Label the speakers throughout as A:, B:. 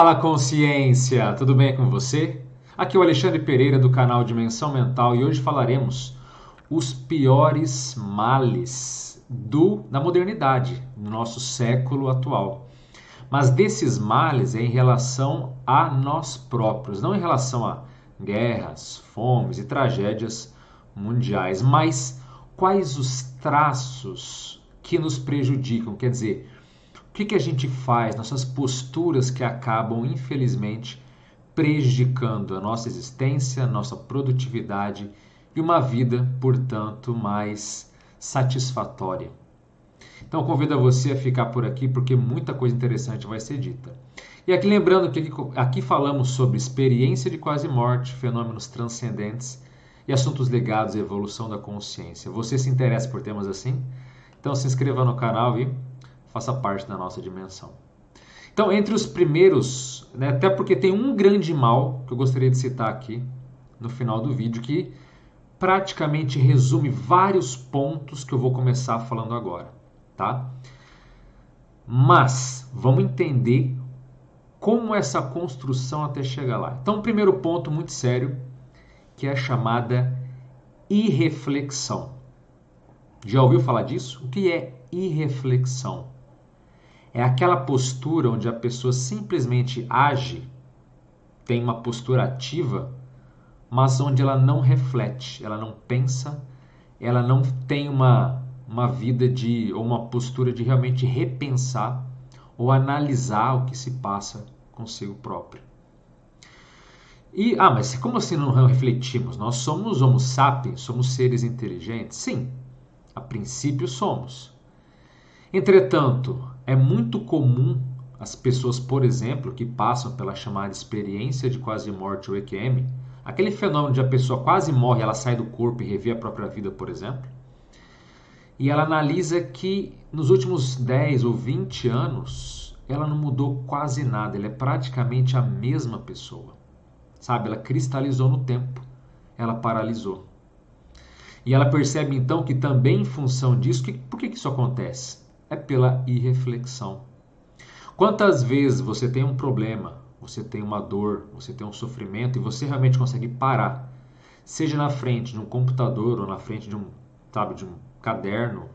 A: Fala consciência, tudo bem com você? Aqui é o Alexandre Pereira do canal Dimensão Mental e hoje falaremos os piores males da modernidade, no nosso século atual. Mas desses males é em relação a nós próprios, não em relação a guerras, fomes e tragédias mundiais, mas quais os traços que nos prejudicam, quer dizer, o que a gente faz, nossas posturas que acabam, infelizmente, prejudicando a nossa existência, nossa produtividade e uma vida, portanto, mais satisfatória. Então, convido a você a ficar por aqui porque muita coisa interessante vai ser dita. E aqui lembrando que aqui falamos sobre experiência de quase morte, fenômenos transcendentes e assuntos ligados à evolução da consciência. Você se interessa por temas assim? Então se inscreva no canal e faça parte da nossa dimensão. Então, entre os primeiros, né, até porque tem um grande mal que eu gostaria de citar aqui no final do vídeo, que praticamente resume vários pontos que eu vou começar falando agora, tá? Mas vamos entender como essa construção até chegar lá. Então, o primeiro ponto muito sério, que é a chamada irreflexão. Já ouviu falar disso? O que é irreflexão? É aquela postura onde a pessoa simplesmente age, tem uma postura ativa, mas onde ela não reflete, ela não pensa, ela não tem uma vida ou uma postura de realmente repensar ou analisar o que se passa consigo próprio. Mas como assim não refletimos? Nós somos homo sapiens, somos seres inteligentes? Sim, a princípio somos. Entretanto, é muito comum as pessoas, por exemplo, que passam pela chamada experiência de quase morte ou EQM, aquele fenômeno de a pessoa quase morre, ela sai do corpo e revê a própria vida, por exemplo, e ela analisa que nos últimos 10 ou 20 anos ela não mudou quase nada, ela é praticamente a mesma pessoa. Sabe, ela cristalizou no tempo, ela paralisou. E ela percebe então que também em função disso, por que isso acontece? É pela irreflexão. Quantas vezes você tem um problema, você tem uma dor, você tem um sofrimento e você realmente consegue parar, seja na frente de um computador ou na frente de de um caderno,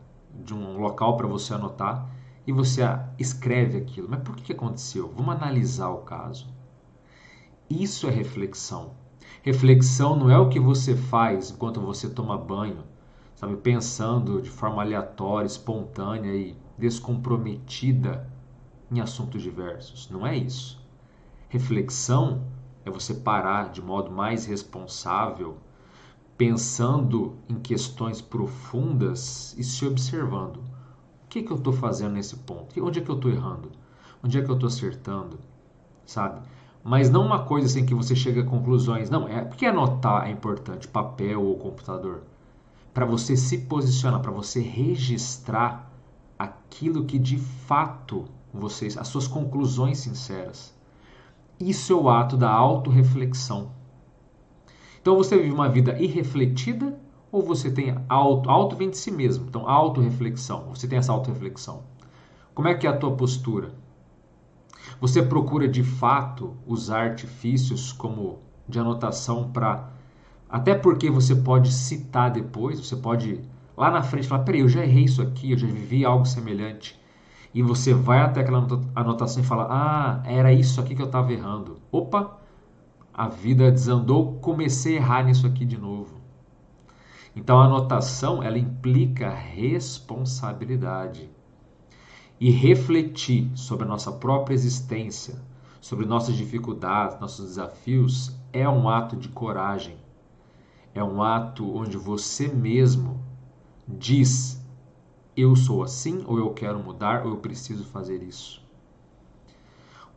A: de um local para você anotar e você escreve aquilo. Mas por que aconteceu? Vamos analisar o caso. Isso é reflexão. Reflexão não é o que você faz enquanto você toma banho, sabe, pensando de forma aleatória, espontânea e descomprometida em assuntos diversos. Não é isso. Reflexão é você parar de modo mais responsável, pensando em questões profundas e se observando. O que eu estou fazendo nesse ponto? Onde é que eu estou errando? Onde é que eu estou acertando? Sabe? Mas não uma coisa assim que você chega a conclusões. Não, porque anotar é importante, papel ou computador. Para você se posicionar, para você registrar aquilo que de fato as suas conclusões sinceras. Isso é o ato da autorreflexão. Então você vive uma vida irrefletida ou você tem auto vem de si mesmo. Então autorreflexão, você tem essa autorreflexão. Como é que é a tua postura? Você procura de fato usar artifícios como de anotação para. Até porque você pode citar depois, você pode lá na frente falar: peraí, eu já errei isso aqui, eu já vivi algo semelhante. E você vai até aquela anotação e fala: ah, era isso aqui que eu estava errando. Opa, a vida desandou, comecei a errar nisso aqui de novo. Então a anotação ela implica responsabilidade. E refletir sobre a nossa própria existência, sobre nossas dificuldades, nossos desafios, é um ato de coragem. É um ato onde você mesmo diz: eu sou assim, ou eu quero mudar, ou eu preciso fazer isso.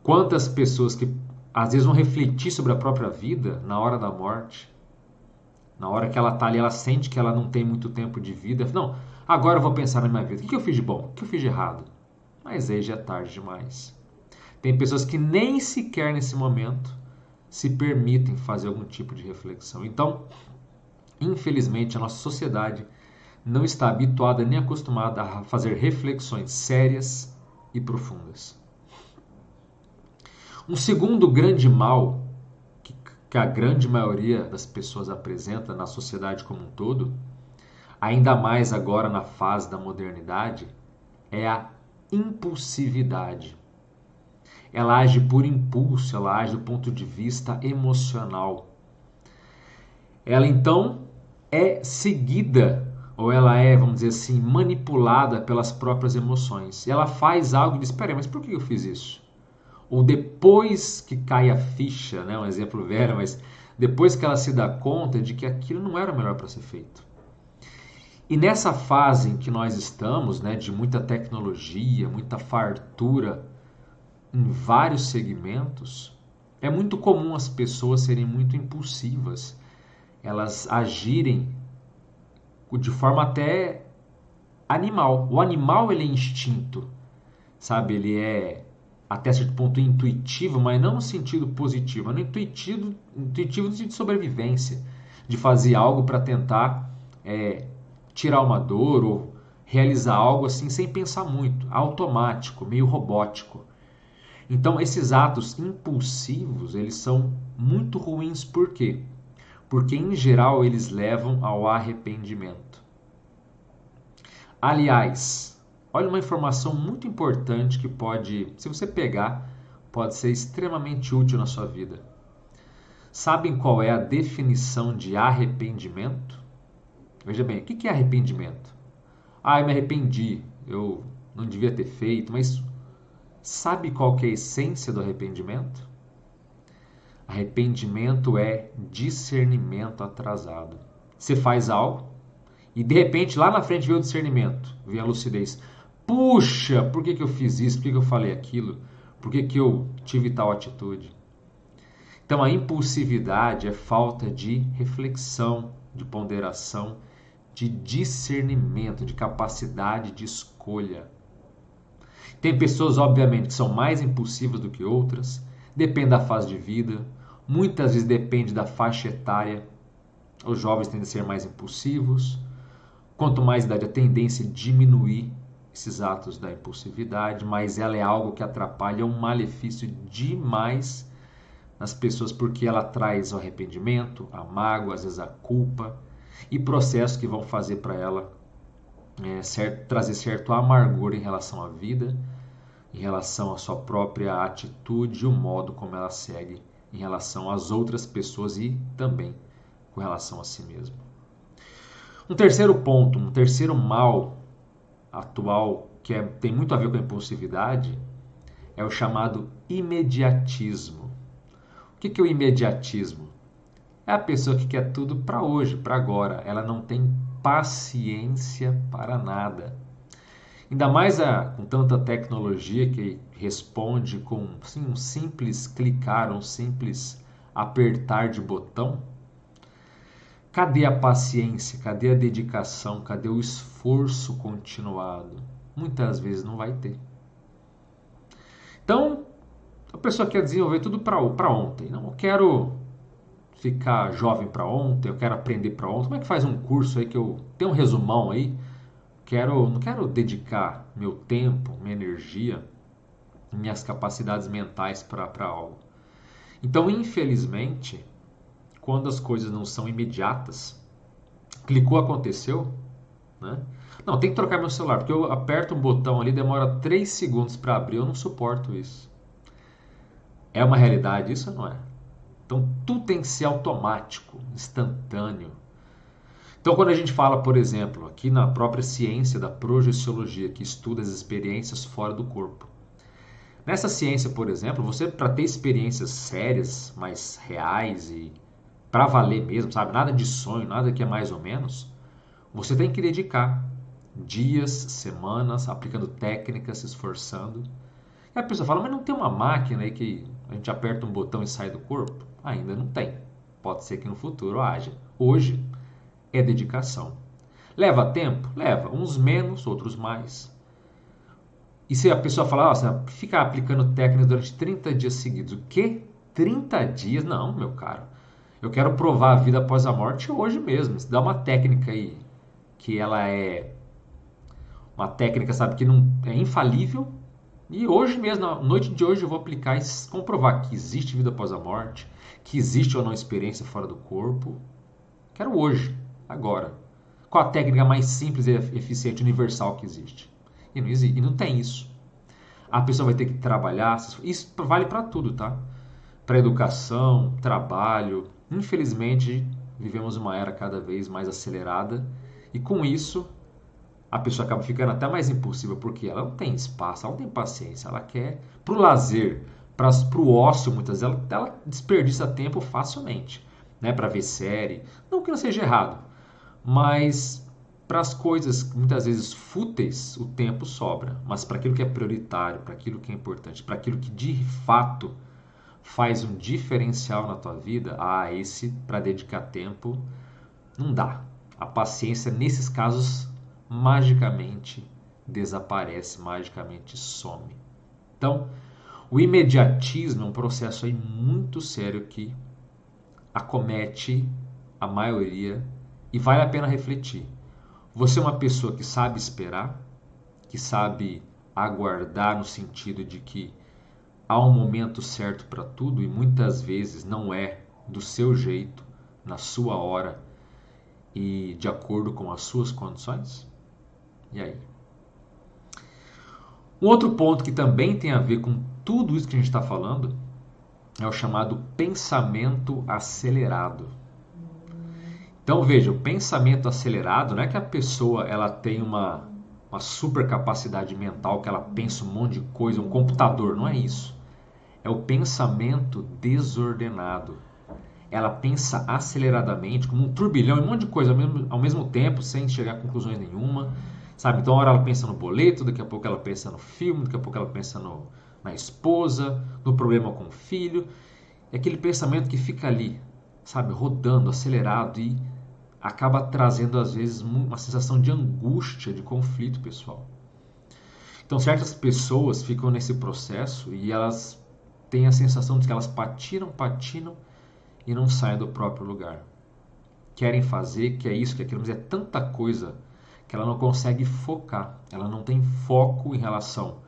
A: Quantas pessoas que às vezes vão refletir sobre a própria vida na hora da morte, na hora que ela está ali, ela sente que ela não tem muito tempo de vida. Não, agora eu vou pensar na minha vida. O que eu fiz de bom? O que eu fiz de errado? Mas aí já é tarde demais. Tem pessoas que nem sequer nesse momento se permitem fazer algum tipo de reflexão. Então, infelizmente, a nossa sociedade não está habituada nem acostumada a fazer reflexões sérias e profundas. Um segundo grande mal que a grande maioria das pessoas apresenta na sociedade como um todo, ainda mais agora na fase da modernidade, é a impulsividade. Ela age por impulso, ela age do ponto de vista emocional. Ela então é seguida, ou ela é, vamos dizer assim, manipulada pelas próprias emoções. Ela faz algo e diz: espera aí, mas por que eu fiz isso? Ou depois que cai a ficha, né, um exemplo velho, mas depois que ela se dá conta de que aquilo não era o melhor para ser feito. E nessa fase em que nós estamos, né, de muita tecnologia, muita fartura em vários segmentos, é muito comum as pessoas serem muito impulsivas, elas agirem de forma até animal. O animal ele é instinto, sabe? Ele é até certo ponto intuitivo, mas não no sentido positivo, é no intuitivo no sentido de sobrevivência, de fazer algo para tentar tirar uma dor ou realizar algo assim sem pensar muito, automático, meio robótico. Então esses atos impulsivos, eles são muito ruins, por quê? Porque em geral eles levam ao arrependimento. Aliás, olha uma informação muito importante que pode, se você pegar, pode ser extremamente útil na sua vida. Sabem qual é a definição de arrependimento? Veja bem, o que é arrependimento? Ah, eu me arrependi, eu não devia ter feito, mas sabe qual que é a essência do arrependimento? Arrependimento é discernimento atrasado. Você faz algo e de repente lá na frente vem o discernimento, vem a lucidez. Puxa, por que eu fiz isso? Por que eu falei aquilo? Por que eu tive tal atitude? Então a impulsividade é falta de reflexão, de ponderação, de discernimento, de capacidade de escolha. Tem pessoas, obviamente, que são mais impulsivas do que outras, depende da fase de vida, muitas vezes depende da faixa etária. Os jovens tendem a ser mais impulsivos. Quanto mais idade, a tendência é diminuir esses atos da impulsividade, mas ela é algo que atrapalha, é um malefício demais nas pessoas, porque ela traz o arrependimento, a mágoa, às vezes a culpa, e processos que vão fazer para ela trazer certo amargor em relação à vida, em relação à sua própria atitude e o modo como ela segue em relação às outras pessoas e também com relação a si mesma. Um terceiro ponto, um terceiro mal atual que tem muito a ver com a impulsividade é o chamado imediatismo. O que é o imediatismo? É a pessoa que quer tudo para hoje, para agora. Ela não tem paciência para nada. Ainda mais com tanta tecnologia que responde com assim, um simples clicar, um simples apertar de botão. Cadê a paciência? Cadê a dedicação? Cadê o esforço continuado? Muitas vezes não vai ter. Então, a pessoa quer desenvolver tudo para ontem. Não, eu quero ficar jovem para ontem, eu quero aprender para ontem. Como é que faz um curso aí que eu tenho um resumão aí? Não quero dedicar meu tempo, minha energia, minhas capacidades mentais para algo. Então, infelizmente, quando as coisas não são imediatas, clicou, aconteceu, né? Não, tem que trocar meu celular, porque eu aperto um botão ali, demora 3 segundos para abrir, eu não suporto isso. É uma realidade isso ou não é? Então, tudo tem que ser automático, instantâneo. Então, quando a gente fala, por exemplo, aqui na própria ciência da projeciologia, que estuda as experiências fora do corpo. Nessa ciência, por exemplo, você, para ter experiências sérias, mais reais e para valer mesmo, sabe? Nada de sonho, nada que é mais ou menos, você tem que dedicar dias, semanas, aplicando técnicas, se esforçando. E a pessoa fala, mas não tem uma máquina aí que a gente aperta um botão e sai do corpo? Ainda não tem. Pode ser que no futuro haja. Hoje é dedicação. Leva tempo? Leva. Uns menos, outros mais. E se a pessoa falar, você fica aplicando técnicas durante 30 dias seguidos. O quê? 30 dias? Não, meu caro. Eu quero provar a vida após a morte hoje mesmo. Se dá uma técnica aí que ela é uma técnica, sabe, que não é infalível, E hoje mesmo, na noite de hoje, eu vou aplicar e comprovar que existe vida após a morte, que existe ou não experiência fora do corpo. Quero hoje, agora. Qual a técnica mais simples e eficiente, universal que existe? E não existe, e não tem isso. A pessoa vai ter que trabalhar. Isso vale para tudo, tá? Para educação, trabalho. Infelizmente, vivemos uma era cada vez mais acelerada e com isso a pessoa acaba ficando até mais impulsiva porque ela não tem espaço, ela não tem paciência, ela quer para o lazer, para o ócio, muitas vezes ela desperdiça tempo facilmente, né, para ver série, não que não seja errado, mas para as coisas muitas vezes fúteis o tempo sobra, mas para aquilo que é prioritário, para aquilo que é importante, para aquilo que de fato faz um diferencial na tua vida, esse para dedicar tempo não dá. A paciência nesses casos magicamente desaparece, magicamente some. Então, o imediatismo é um processo aí muito sério que acomete a maioria e vale a pena refletir. Você é uma pessoa que sabe esperar, que sabe aguardar no sentido de que há um momento certo para tudo e muitas vezes não é do seu jeito, na sua hora e de acordo com as suas condições? E aí? Um outro ponto que também tem a ver com tudo isso que a gente está falando é o chamado pensamento acelerado. Então veja, o pensamento acelerado não é que a pessoa ela tem uma super capacidade mental, que ela pensa um monte de coisa, um computador, não é isso. É o pensamento desordenado. Ela pensa aceleradamente, como um turbilhão, um monte de coisa ao mesmo tempo, sem chegar a conclusões nenhuma. Sabe? Então, uma hora ela pensa no boleto, daqui a pouco ela pensa no filme, daqui a pouco ela pensa na esposa, no problema com o filho. É aquele pensamento que fica ali, sabe, rodando, acelerado e acaba trazendo, às vezes, uma sensação de angústia, de conflito pessoal. Então, certas pessoas ficam nesse processo e elas têm a sensação de que elas patinam e não saem do próprio lugar. Querem fazer, que é isso, que é aquilo, mas é tanta coisa que ela não consegue focar. Ela não tem foco em relação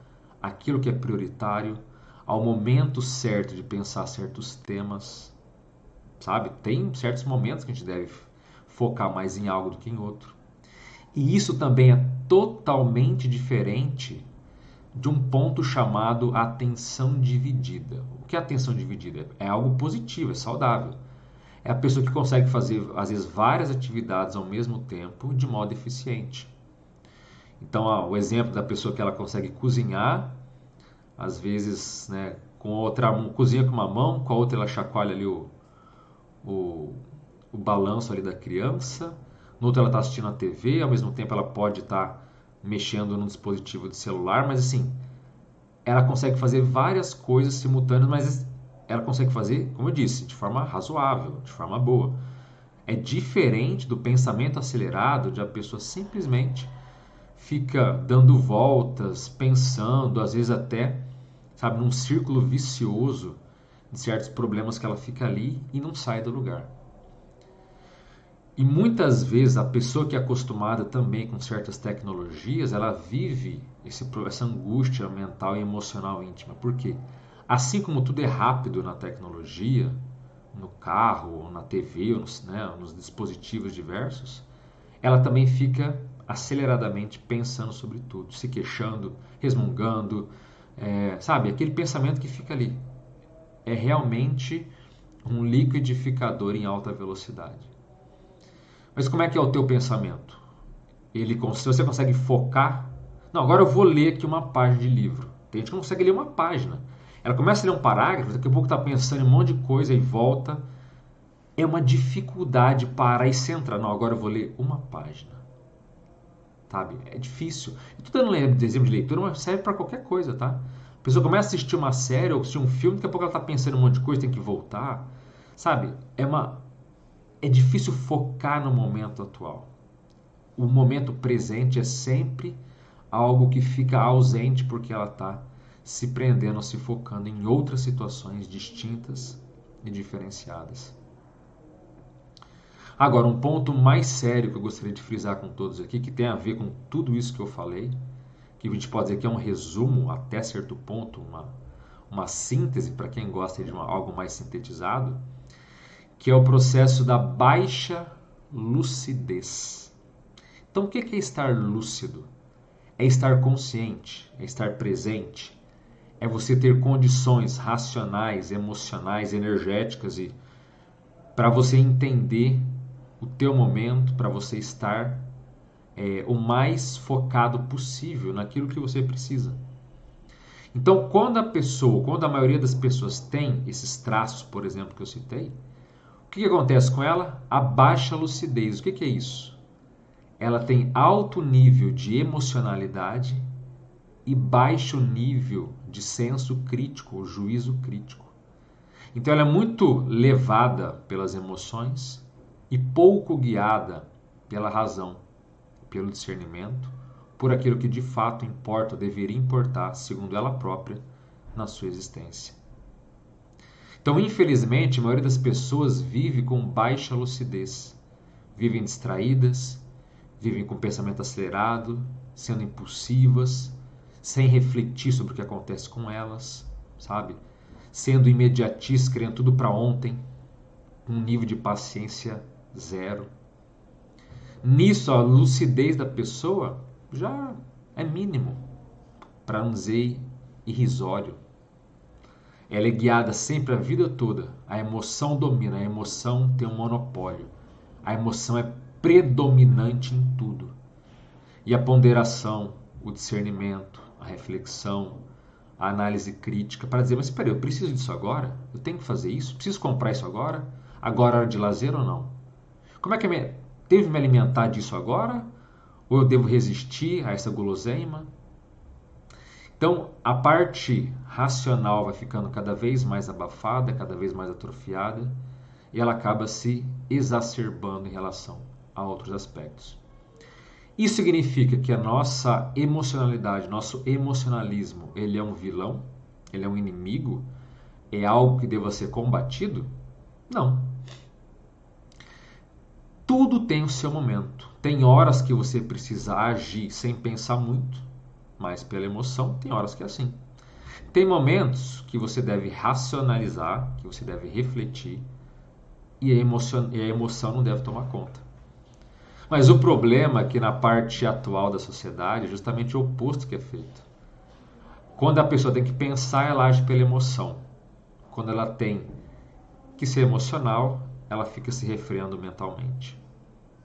A: àquilo que é prioritário, ao momento certo de pensar certos temas, sabe? Tem certos momentos que a gente deve focar mais em algo do que em outro. E isso também é totalmente diferente de um ponto chamado atenção dividida. O que é atenção dividida? É algo positivo, é saudável. É a pessoa que consegue fazer, às vezes, várias atividades ao mesmo tempo de modo eficiente. Então, o exemplo da pessoa que ela consegue cozinhar, às vezes, né, com outra mão, cozinha com uma mão, com a outra ela chacoalha ali o, o balanço ali da criança, no outro ela está assistindo a TV, ao mesmo tempo ela pode estar mexendo num dispositivo de celular, mas assim, ela consegue fazer várias coisas simultâneas, mas ela consegue fazer, como eu disse, de forma razoável, de forma boa. É diferente do pensamento acelerado, de a pessoa simplesmente fica dando voltas, pensando, às vezes até, sabe, num círculo vicioso de certos problemas que ela fica ali e não sai do lugar. E muitas vezes a pessoa que é acostumada também com certas tecnologias, ela vive essa angústia mental e emocional íntima. Por quê? Assim como tudo é rápido na tecnologia, no carro, ou na TV, ou nos dispositivos diversos, ela também fica aceleradamente pensando sobre tudo, se queixando, resmungando, sabe? Aquele pensamento que fica ali. É realmente um liquidificador em alta velocidade. Mas como é que é o teu pensamento? Se você consegue focar... Não, agora eu vou ler aqui uma página de livro. Tem gente que não consegue ler uma página. Ela começa a ler um parágrafo, daqui a pouco está pensando em um monte de coisa e volta. É uma dificuldade parar e centrar. Não, agora eu vou ler uma página. Sabe? É difícil. Eu estou dando exemplo de leitura, mas serve para qualquer coisa, tá? A pessoa começa a assistir uma série ou assistir um filme, daqui a pouco ela está pensando em um monte de coisa, tem que voltar. Sabe? É difícil focar no momento atual. O momento presente é sempre algo que fica ausente porque ela está se prendendo, se focando em outras situações distintas e diferenciadas. Agora, um ponto mais sério que eu gostaria de frisar com todos aqui, que tem a ver com tudo isso que eu falei, que a gente pode dizer que é um resumo até certo ponto, uma síntese para quem gosta de algo mais sintetizado, que é o processo da baixa lucidez. Então, o que é estar lúcido? É estar consciente, é estar presente, é você ter condições racionais, emocionais, energéticas e para você entender o teu momento, para você estar o mais focado possível naquilo que você precisa. Então, quando a maioria das pessoas tem esses traços, por exemplo, que eu citei, o que acontece com ela? A baixa lucidez. O que é isso? Ela tem alto nível de emocionalidade e baixo nível de senso crítico, juízo crítico. Então ela é muito levada pelas emoções e pouco guiada pela razão, pelo discernimento, por aquilo que de fato importa, deveria importar, segundo ela própria, na sua existência. Então, infelizmente, a maioria das pessoas vive com baixa lucidez, vivem distraídas, vivem com pensamento acelerado, sendo impulsivas, sem refletir sobre o que acontece com elas, sabe? Sendo imediatistas, querendo tudo para ontem, um nível de paciência zero. Nisso, a lucidez da pessoa já é mínimo, para não dizer irrisório. Ela é guiada sempre a vida toda. A emoção domina, a emoção tem um monopólio. A emoção é predominante em tudo. E a ponderação, o discernimento, a reflexão, a análise crítica para dizer, mas espera, eu preciso disso agora? Eu tenho que fazer isso? Preciso comprar isso agora? Agora é hora de lazer ou não? Como é que eu devo me alimentar disso agora? Ou eu devo resistir a essa guloseima? Então, a parte racional vai ficando cada vez mais abafada, cada vez mais atrofiada, e ela acaba se exacerbando em relação a outros aspectos. Isso significa que a nossa emocionalidade, nosso emocionalismo, ele é um vilão? Ele é um inimigo? É algo que deva ser combatido? Não. Tudo tem o seu momento. Tem horas que você precisa agir sem pensar muito, mas pela emoção, tem horas que é assim. Tem momentos que você deve racionalizar, que você deve refletir, e a emoção não deve tomar conta. Mas o problema é que na parte atual da sociedade é justamente o oposto que é feito. Quando a pessoa tem que pensar, ela age pela emoção. Quando ela tem que ser emocional, ela fica se refreando mentalmente.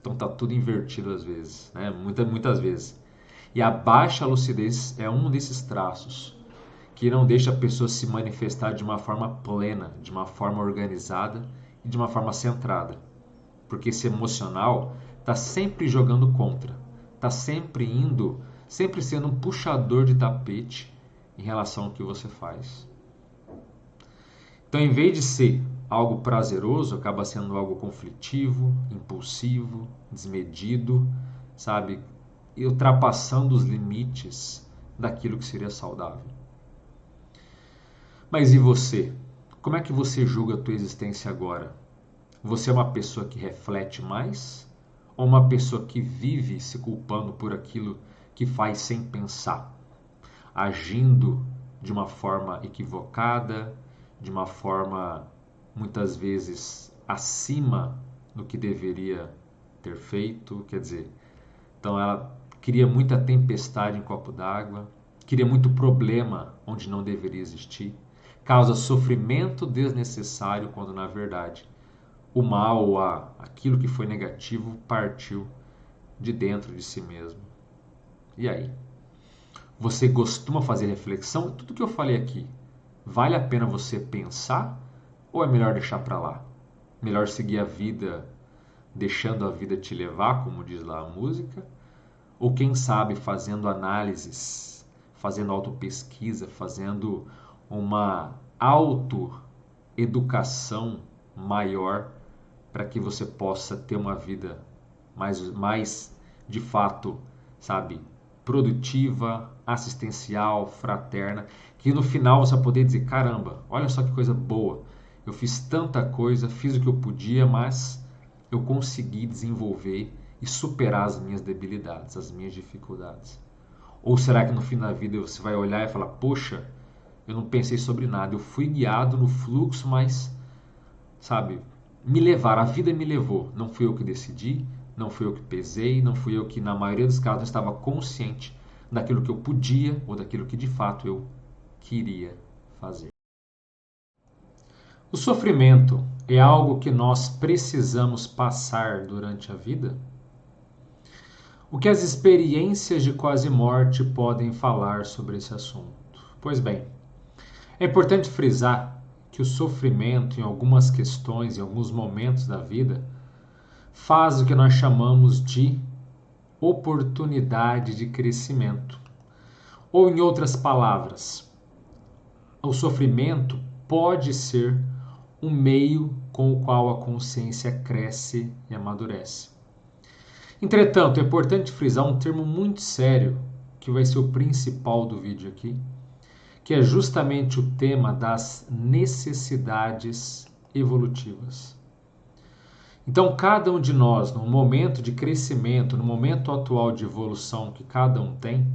A: Então tá tudo invertido às vezes, né? Muitas vezes. E a baixa lucidez é um desses traços que não deixa a pessoa se manifestar de uma forma plena, de uma forma organizada e de uma forma centrada. Porque esse emocional está sempre jogando contra, está sempre indo, sempre sendo um puxador de tapete em relação ao que você faz. Então, em vez de ser algo prazeroso, acaba sendo algo conflitivo, impulsivo, desmedido, sabe? E ultrapassando os limites daquilo que seria saudável. Mas e você? Como é que você julga a tua existência agora? Você é uma pessoa que reflete mais ou uma pessoa que vive se culpando por aquilo que faz sem pensar, agindo de uma forma equivocada, de uma forma muitas vezes acima do que deveria ter feito? Quer dizer, então ela cria muita tempestade em copo d'água, cria muito problema onde não deveria existir, causa sofrimento desnecessário quando na verdade o mal, aquilo que foi negativo, partiu de dentro de si mesmo. E aí? Você costuma fazer reflexão? Tudo que eu falei aqui, vale a pena você pensar ou é melhor deixar para lá? Melhor seguir a vida, deixando a vida te levar, como diz lá a música? Ou quem sabe fazendo análises, fazendo autopesquisa, fazendo uma autoeducação maior para que você possa ter uma vida mais de fato, sabe, produtiva, assistencial, fraterna, que no final você vai poder dizer, caramba, olha só que coisa boa, eu fiz tanta coisa, fiz o que eu podia, mas eu consegui desenvolver e superar as minhas debilidades, as minhas dificuldades. Ou será que no fim da vida você vai olhar e falar, poxa, eu não pensei sobre nada, eu fui guiado no fluxo, mas, sabe, me levaram, a vida me levou. Não fui eu que decidi, não fui eu que pesei, não fui eu que, na maioria dos casos, estava consciente daquilo que eu podia ou daquilo que de fato eu queria fazer. O sofrimento é algo que nós precisamos passar durante a vida? O que as experiências de quase morte podem falar sobre esse assunto? Pois bem, é importante frisar que o sofrimento, em algumas questões, em alguns momentos da vida, faz o que nós chamamos de oportunidade de crescimento. Ou, em outras palavras, o sofrimento pode ser um meio com o qual a consciência cresce e amadurece. Entretanto, é importante frisar um termo muito sério, que vai ser o principal do vídeo aqui, que é justamente o tema das necessidades evolutivas. Então, cada um de nós, no momento de crescimento, no momento atual de evolução que cada um tem,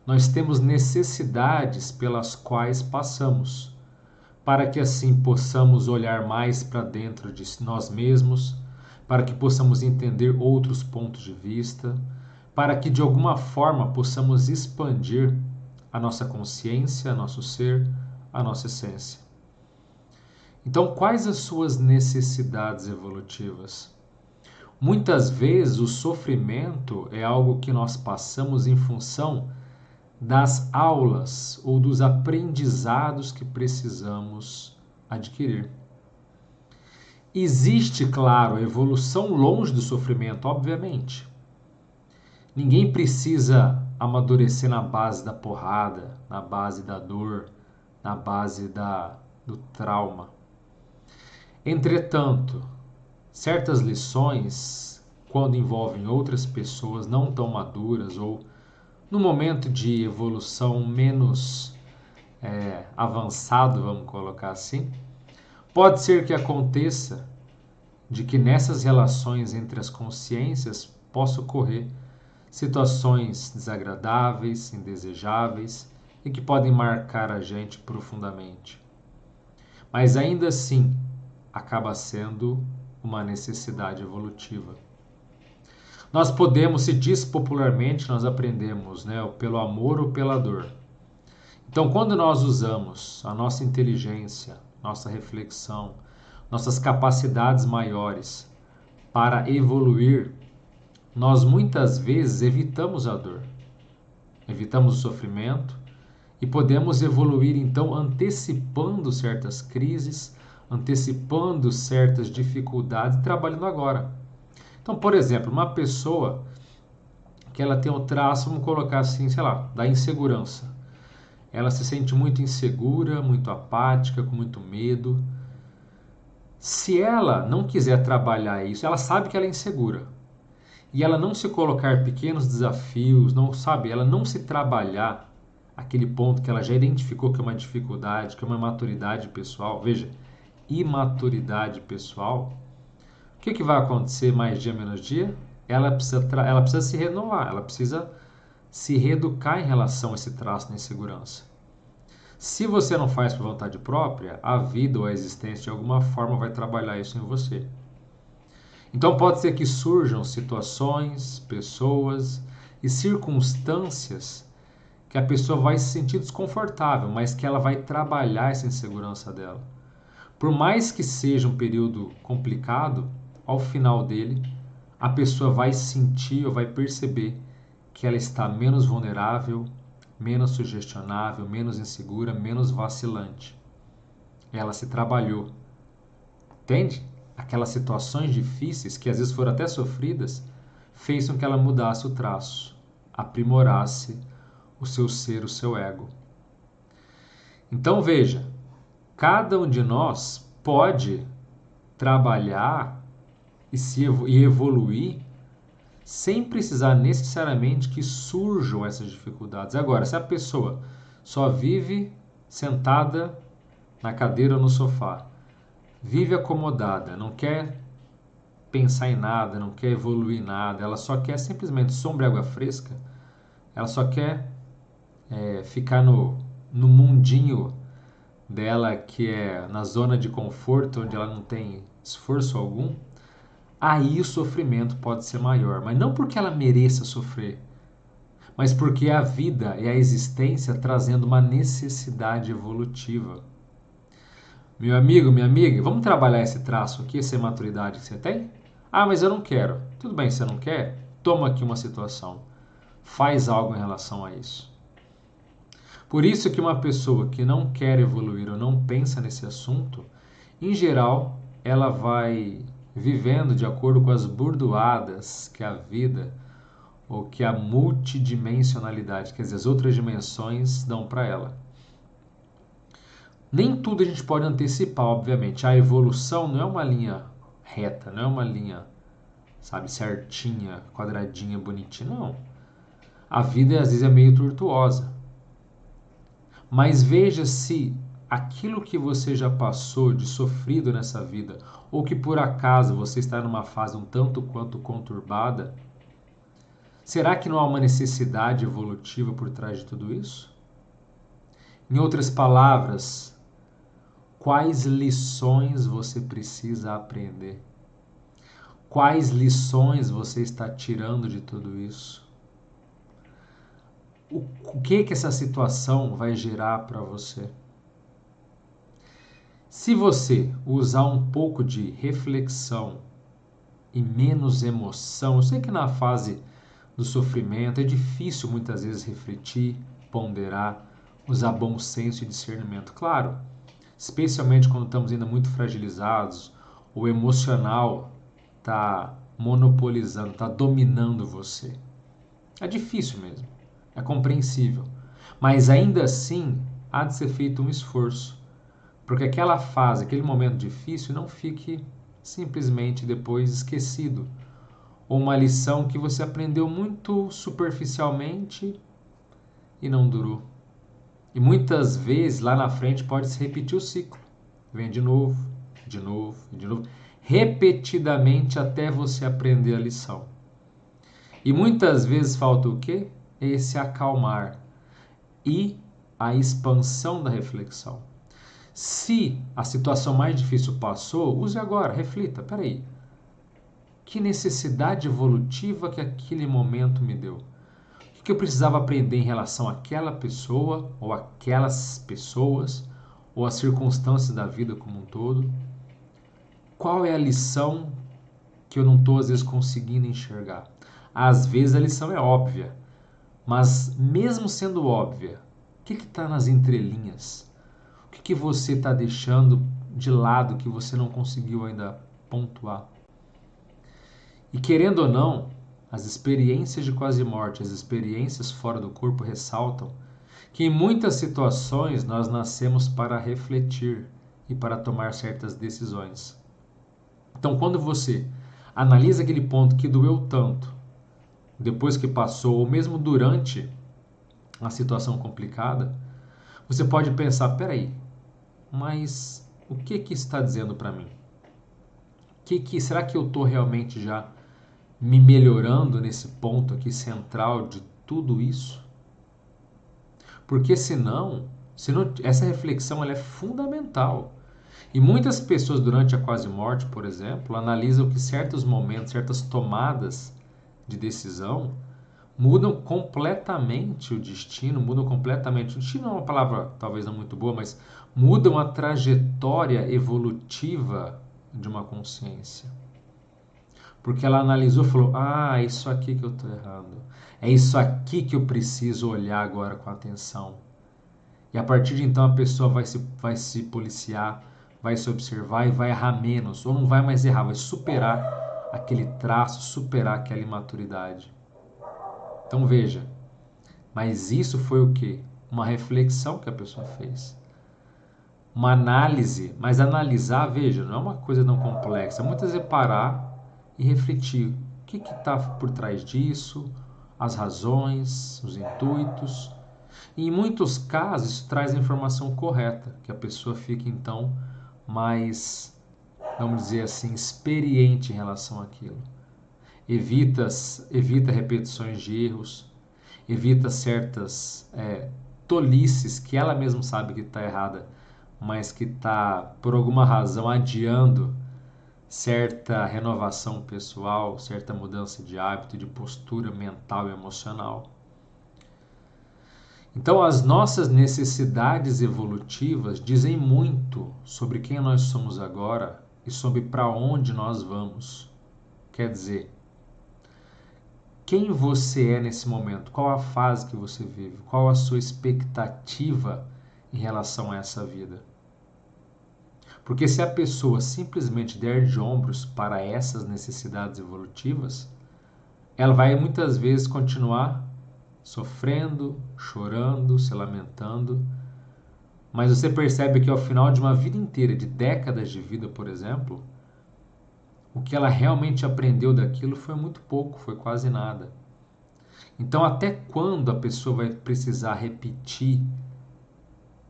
A: nós temos necessidades pelas quais passamos, para que assim possamos olhar mais para dentro de nós mesmos, para que possamos entender outros pontos de vista, para que de alguma forma possamos expandir a nossa consciência, nosso ser, a nossa essência. Então, quais as suas necessidades evolutivas? Muitas vezes o sofrimento é algo que nós passamos em função das aulas ou dos aprendizados que precisamos adquirir. Existe, claro, a evolução longe do sofrimento, obviamente. Ninguém precisa amadurecer na base da porrada, na base da dor, na base do trauma. Entretanto, certas lições, quando envolvem outras pessoas não tão maduras ou no momento de evolução menos avançado, vamos colocar assim, pode ser que aconteça de que nessas relações entre as consciências possa ocorrer situações desagradáveis, indesejáveis e que podem marcar a gente profundamente. Mas ainda assim, acaba sendo uma necessidade evolutiva. Nós podemos, se diz popularmente, nós aprendemos, né, pelo amor ou pela dor. Então, quando nós usamos a nossa inteligência, nossa reflexão, nossas capacidades maiores para evoluir, nós muitas vezes evitamos a dor, evitamos o sofrimento e podemos evoluir então antecipando certas crises, antecipando certas dificuldades, trabalhando agora. Então, por exemplo, uma pessoa que ela tem o traço, vamos colocar assim, sei lá, da insegurança. Ela se sente muito insegura, muito apática, com muito medo. Se ela não quiser trabalhar isso, ela sabe que ela é insegura. E ela não se colocar pequenos desafios, não sabe, ela não se trabalhar aquele ponto que ela já identificou que é uma dificuldade, que é uma imaturidade pessoal. Veja, imaturidade pessoal. O que vai acontecer mais dia menos dia? Ela precisa se renovar, ela precisa se reeducar em relação a esse traço de insegurança. Se você não faz por vontade própria, a vida ou a existência de alguma forma vai trabalhar isso em você. Então pode ser que surjam situações, pessoas e circunstâncias que a pessoa vai se sentir desconfortável, mas que ela vai trabalhar essa insegurança dela. Por mais que seja um período complicado, ao final dele, a pessoa vai sentir ou vai perceber que ela está menos vulnerável, menos sugestionável, menos insegura, menos vacilante. Ela se trabalhou. Entende? Aquelas situações difíceis, que às vezes foram até sofridas, fez com que ela mudasse o traço, aprimorasse o seu ser, o seu ego. Então veja, cada um de nós pode trabalhar e evoluir sem precisar necessariamente que surjam essas dificuldades. Agora, se a pessoa só vive sentada na cadeira ou no sofá, vive acomodada, não quer pensar em nada, não quer evoluir em nada, ela só quer simplesmente sombra e água fresca, Ela só quer ficar no mundinho dela, que é na zona de conforto, onde ela não tem esforço algum. Aí o sofrimento pode ser maior, mas não porque ela mereça sofrer, mas porque a vida e a existência trazendo uma necessidade evolutiva. Meu amigo, minha amiga, vamos trabalhar esse traço aqui, essa imaturidade que você tem? Ah, mas eu não quero. Tudo bem, você não quer? Toma aqui uma situação. Faz algo em relação a isso. Por isso que uma pessoa que não quer evoluir ou não pensa nesse assunto, em geral, ela vai vivendo de acordo com as burdoadas que a vida ou que a multidimensionalidade, quer dizer, as outras dimensões dão para ela. Nem tudo a gente pode antecipar, obviamente. A evolução não é uma linha reta, não é uma linha, sabe, certinha, quadradinha, bonitinha, não. A vida às vezes é meio tortuosa. Mas veja se aquilo que você já passou de sofrido nessa vida, ou que por acaso você está numa fase um tanto quanto conturbada, será que não há uma necessidade evolutiva por trás de tudo isso? Em outras palavras, quais lições você precisa aprender? Quais lições você está tirando de tudo isso? O que essa situação vai gerar para você? Se você usar um pouco de reflexão e menos emoção, eu sei que na fase do sofrimento é difícil muitas vezes refletir, ponderar, usar bom senso e discernimento. Claro, especialmente quando estamos ainda muito fragilizados, o emocional está monopolizando, está dominando você. É difícil mesmo, é compreensível. Mas ainda assim, há de ser feito um esforço, porque aquela fase, aquele momento difícil não fique simplesmente depois esquecido, ou uma lição que você aprendeu muito superficialmente e não durou. E muitas vezes lá na frente pode se repetir o ciclo. Vem de novo, de novo, de novo, repetidamente até você aprender a lição. E muitas vezes falta o quê? Esse acalmar e a expansão da reflexão. Se a situação mais difícil passou, use agora, reflita, peraí. Que necessidade evolutiva que aquele momento me deu? O que eu precisava aprender em relação àquela pessoa, ou aquelas pessoas, ou às circunstâncias da vida como um todo? Qual é a lição que eu não estou, às vezes, conseguindo enxergar? Às vezes a lição é óbvia, mas mesmo sendo óbvia, o que está nas entrelinhas? O que você está deixando de lado que você não conseguiu ainda pontuar? E querendo ou não, as experiências de quase morte, as experiências fora do corpo ressaltam que em muitas situações nós nascemos para refletir e para tomar certas decisões. Então, quando você analisa aquele ponto que doeu tanto, depois que passou, ou mesmo durante a situação complicada, você pode pensar, peraí, mas o que está dizendo para mim? Será que eu estou realmente já me melhorando nesse ponto aqui central de tudo isso? Porque senão essa reflexão ela é fundamental. E muitas pessoas durante a quase morte, por exemplo, analisam que certos momentos, certas tomadas de decisão mudam completamente o destino, mudam completamente. O destino é uma palavra talvez não muito boa, mas mudam a trajetória evolutiva de uma consciência. Porque ela analisou e falou: ah, é isso aqui que eu estou errando. É isso aqui que eu preciso olhar agora com atenção. E a partir de então a pessoa vai se policiar, vai se observar e vai errar menos. Ou não vai mais errar, vai superar aquele traço, superar aquela imaturidade. Então veja, mas isso foi o quê? Uma reflexão que a pessoa fez. Uma análise, mas analisar, veja, não é uma coisa tão complexa. Muitas vezes é parar e refletir. O que está por trás disso? As razões, os intuitos. E em muitos casos isso traz a informação correta, que a pessoa fica então mais, vamos dizer assim, experiente em relação àquilo. Evita repetições de erros, evita certas tolices que ela mesma sabe que está errada, mas que está, por alguma razão, adiando certa renovação pessoal, certa mudança de hábito, de postura mental e emocional. Então, as nossas necessidades evolutivas dizem muito sobre quem nós somos agora e sobre para onde nós vamos. Quer dizer, quem você é nesse momento, qual a fase que você vive, qual a sua expectativa em relação a essa vida. Porque se a pessoa simplesmente der de ombros para essas necessidades evolutivas, ela vai muitas vezes continuar sofrendo, chorando, se lamentando, mas você percebe que ao final de uma vida inteira, de décadas de vida, por exemplo, o que ela realmente aprendeu daquilo foi muito pouco, foi quase nada. Então, até quando a pessoa vai precisar repetir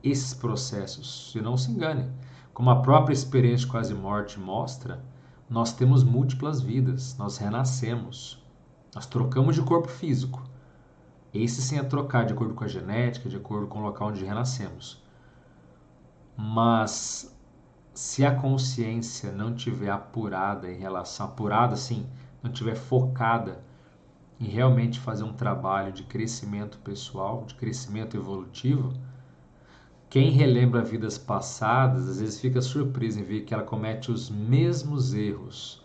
A: esses processos? E não se engane, como a própria experiência de quase morte mostra, nós temos múltiplas vidas, nós renascemos, nós trocamos de corpo físico. Esse sim é trocar de acordo com a genética, de acordo com o local onde renascemos. Mas se a consciência não tiver apurada em relação, apurada sim, não tiver focada em realmente fazer um trabalho de crescimento pessoal, de crescimento evolutivo, quem relembra vidas passadas às vezes fica surpreso em ver que ela comete os mesmos erros,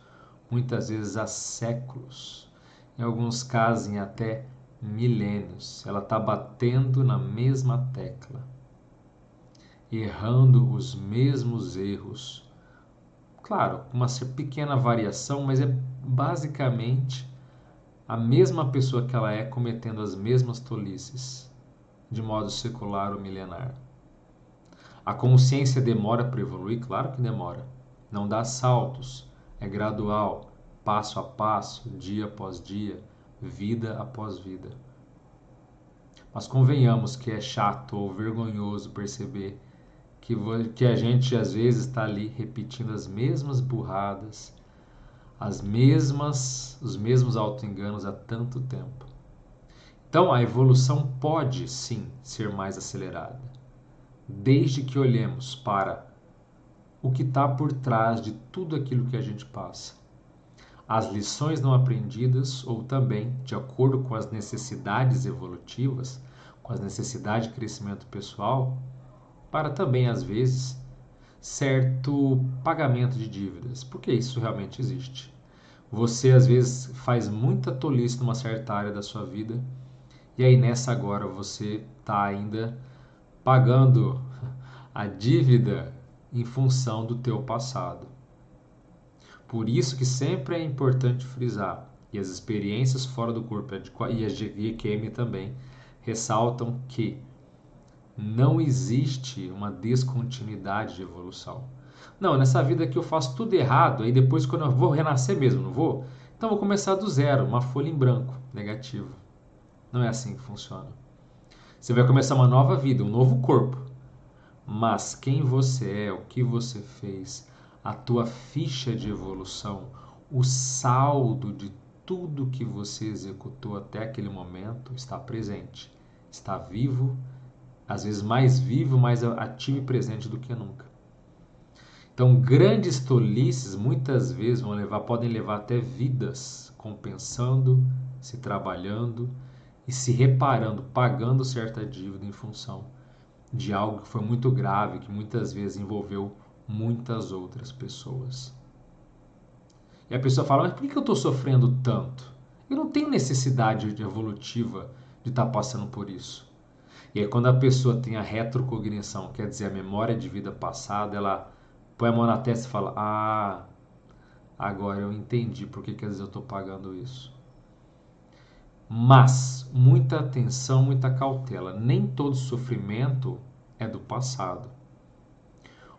A: muitas vezes há séculos, em alguns casos em até milênios. Ela está batendo na mesma tecla, errando os mesmos erros. Claro, com uma pequena variação, mas é basicamente a mesma pessoa que ela é cometendo as mesmas tolices, de modo secular ou milenar. A consciência demora para evoluir? Claro que demora. Não dá saltos, é gradual, passo a passo, dia após dia, vida após vida. Mas convenhamos que é chato ou vergonhoso perceber que a gente às vezes está ali repetindo as mesmas burradas, os mesmos auto-enganos há tanto tempo. Então a evolução pode sim ser mais acelerada, desde que olhemos para o que está por trás de tudo aquilo que a gente passa. As lições não aprendidas ou também, de acordo com as necessidades evolutivas, com as necessidades de crescimento pessoal, para também, às vezes, certo pagamento de dívidas, porque isso realmente existe. Você, às vezes, faz muita tolice numa certa área da sua vida e aí nessa agora você está ainda pagando a dívida em função do teu passado. Por isso que sempre é importante frisar, e as experiências fora do corpo e a GQM também ressaltam que não existe uma descontinuidade de evolução. Não, nessa vida aqui eu faço tudo errado, aí depois quando eu vou renascer mesmo, não vou? Então eu vou começar do zero, uma folha em branco, negativo. Não é assim que funciona. Você vai começar uma nova vida, um novo corpo. Mas quem você é, o que você fez, a tua ficha de evolução, o saldo de tudo que você executou até aquele momento está presente, está vivo, às vezes mais vivo, mais ativo e presente do que nunca. Então, grandes tolices muitas vezes podem levar até vidas compensando, se trabalhando e se reparando, pagando certa dívida em função de algo que foi muito grave, que muitas vezes envolveu muitas outras pessoas. E a pessoa fala, mas por que eu estou sofrendo tanto? Eu não tenho necessidade evolutiva de estar passando por isso. E aí quando a pessoa tem a retrocognição, quer dizer, a memória de vida passada, ela põe a mão na testa e fala, agora eu entendi por que às vezes eu estou pagando isso. Mas, muita atenção, muita cautela. Nem todo sofrimento é do passado.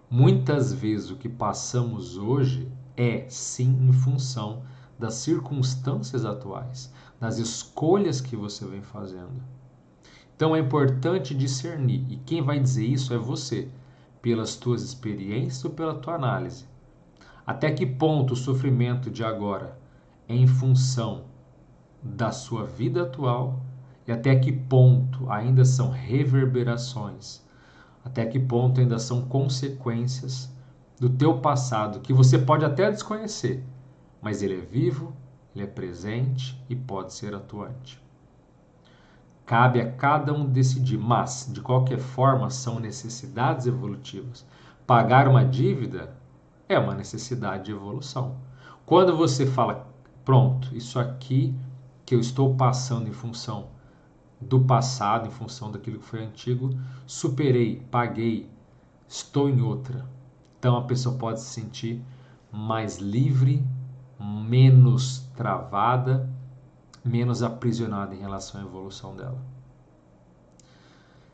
A: Muitas vezes o que passamos hoje é, sim, em função das circunstâncias atuais, das escolhas que você vem fazendo. Então é importante discernir, e quem vai dizer isso é você, pelas tuas experiências ou pela tua análise. Até que ponto o sofrimento de agora é em função da sua vida atual e até que ponto ainda são reverberações, até que ponto ainda são consequências do teu passado, que você pode até desconhecer, mas ele é vivo, ele é presente e pode ser atuante. Cabe a cada um decidir, mas, de qualquer forma, são necessidades evolutivas. Pagar uma dívida é uma necessidade de evolução. Quando você fala, pronto, isso aqui que eu estou passando em função do passado, em função daquilo que foi antigo, superei, paguei, estou em outra. Então a pessoa pode se sentir mais livre, menos travada, menos aprisionada em relação à evolução dela.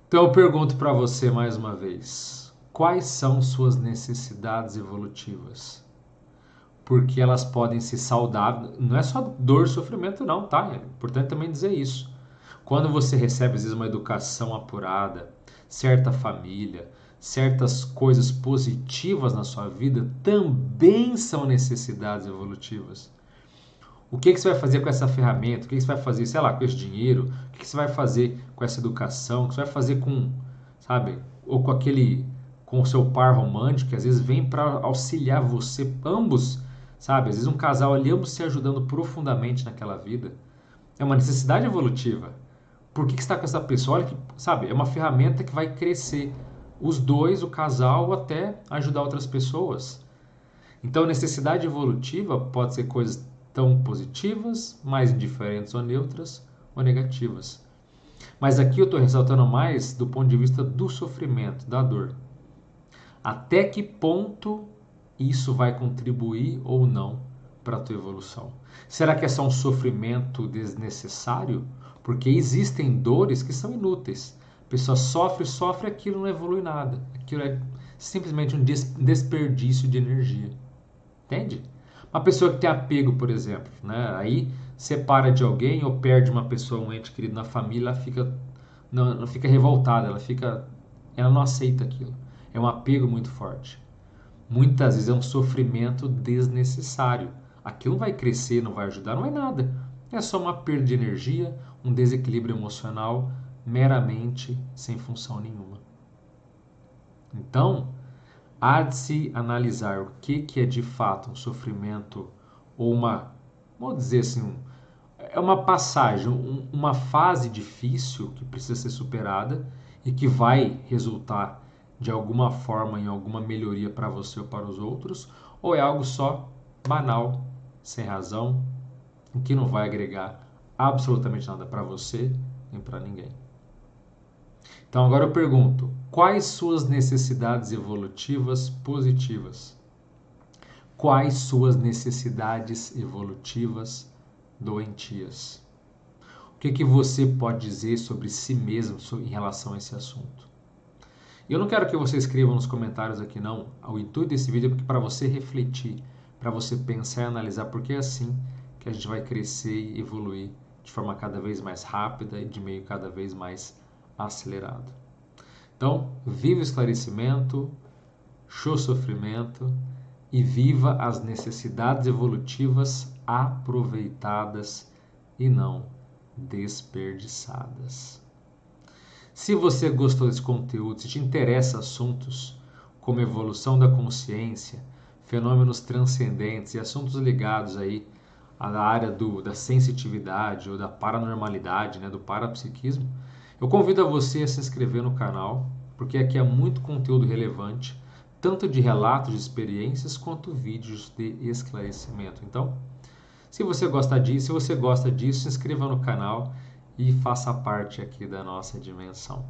A: Então eu pergunto para você mais uma vez, quais são suas necessidades evolutivas? Porque elas podem ser saudáveis, não é só dor e sofrimento não, tá? É importante também dizer isso. Quando você recebe às vezes uma educação apurada, certa família, certas coisas positivas na sua vida também são necessidades evolutivas. O que você vai fazer com essa ferramenta? O que você vai fazer, sei lá, com esse dinheiro? O que você vai fazer com essa educação? O que você vai fazer com, sabe, ou com o seu par romântico, que às vezes vem para auxiliar você, ambos, sabe? Às vezes um casal ali, ambos se ajudando profundamente naquela vida. É uma necessidade evolutiva. Por que você está com essa pessoa? Olha que, sabe, é uma ferramenta que vai crescer os dois, o casal, até ajudar outras pessoas. Então, necessidade evolutiva pode ser coisas tão positivas, mais indiferentes ou neutras, ou negativas. Mas aqui eu estou ressaltando mais do ponto de vista do sofrimento, da dor. Até que ponto isso vai contribuir ou não para a tua evolução? Será que é só um sofrimento desnecessário? Porque existem dores que são inúteis. A pessoa sofre, aquilo não evolui nada. Aquilo é simplesmente um desperdício de energia. Entende? Uma pessoa que tem apego, por exemplo, né? Aí separa de alguém ou perde uma pessoa, um ente querido na família, ela fica, não fica revoltada, ela não aceita aquilo. É um apego muito forte. Muitas vezes é um sofrimento desnecessário. Aquilo não vai crescer, não vai ajudar, não é nada. É só uma perda de energia, um desequilíbrio emocional meramente sem função nenhuma. Então, há de se analisar o que é de fato um sofrimento ou vamos dizer assim, é uma passagem, uma fase difícil que precisa ser superada e que vai resultar de alguma forma em alguma melhoria para você ou para os outros, ou é algo só banal, sem razão, que não vai agregar absolutamente nada para você nem para ninguém. Então agora eu pergunto, quais suas necessidades evolutivas positivas? Quais suas necessidades evolutivas doentias? O que você pode dizer sobre si mesmo em relação a esse assunto? E eu não quero que você escreva nos comentários aqui não. O intuito desse vídeo é para você refletir, para você pensar e analisar, porque é assim que a gente vai crescer e evoluir de forma cada vez mais rápida e de meio cada vez mais acelerado. Então, viva o esclarecimento, show sofrimento e viva as necessidades evolutivas aproveitadas e não desperdiçadas. Se você gostou desse conteúdo, se te interessa assuntos como evolução da consciência, fenômenos transcendentes e assuntos ligados aí à área da sensitividade ou da paranormalidade, né, do parapsiquismo, eu convido a você a se inscrever no canal, porque aqui há muito conteúdo relevante, tanto de relatos de experiências quanto vídeos de esclarecimento. Então, se você gosta disso, se inscreva no canal e faça parte aqui da nossa dimensão.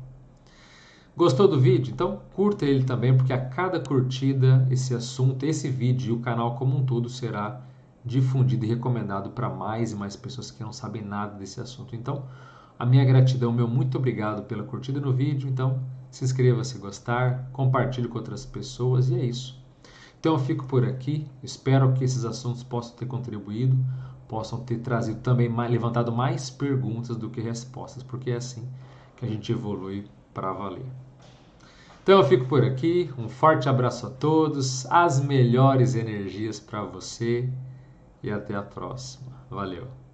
A: Gostou do vídeo? Então curta ele também, porque a cada curtida esse assunto, esse vídeo e o canal como um todo será difundido e recomendado para mais e mais pessoas que não sabem nada desse assunto. Então, a minha gratidão, meu muito obrigado pela curtida no vídeo. Então, se inscreva se gostar, compartilhe com outras pessoas e é isso. Então eu fico por aqui, espero que esses assuntos possam ter contribuído, possam ter trazido também, levantado mais perguntas do que respostas, porque é assim que a gente evolui para valer. Então eu fico por aqui, um forte abraço a todos, as melhores energias para você e até a próxima. Valeu!